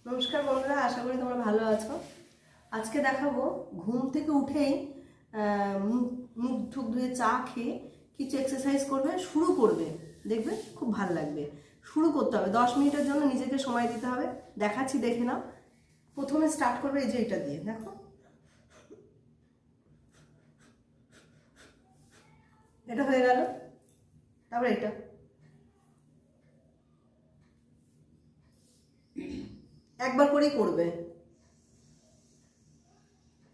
নমস্কার বন্ধুরা, আশা করি তোমরা ভালো আছো। আজকে দেখাবো ঘুম থেকে উঠেই মুখ ঠুক ধুয়ে চা খেয়ে কিছু এক্সারসাইজ করবে, শুরু করবে, দেখবে খুব ভালো লাগবে। শুরু করতে হবে, 10 মিনিটের জন্য নিজেকে সময় দিতে হবে। দেখাচ্ছি, দেখে নাও। প্রথমে স্টার্ট করবে এই যে এটা দিয়ে, দেখো এটা হয়ে গেল। তারপরে এটা একবার করেই করবে,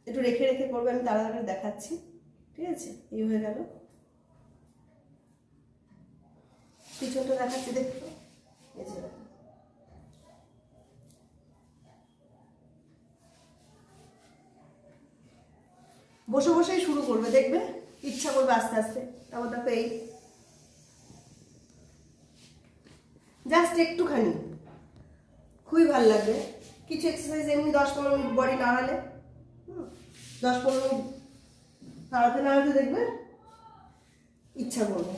একটু রেখে রেখে করবে। আমি তাড়াতাড়ি দেখাচ্ছি, ঠিক আছে? এই হয়ে গেল। পিছনটা দেখাচ্ছি, দেখো এই যে বসে বসেই শুরু করবে, দেখবে ইচ্ছা করবে আস্তে আস্তে। তারপর দেখো এই জাস্ট একটুখানি, খুবই ভালো লাগবে। কিছু এক্সারসাইজ এমনি 10-15 মিনিট বডি নাড়ালে, 10-15 মিনিট নাড়াতে নাড়াতে দেখবে ইচ্ছা করবে।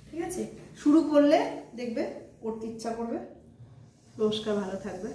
ঠিক আছে, শুরু করলে দেখবে করতে ইচ্ছা করবে। নমস্কার, ভালো থাকবে।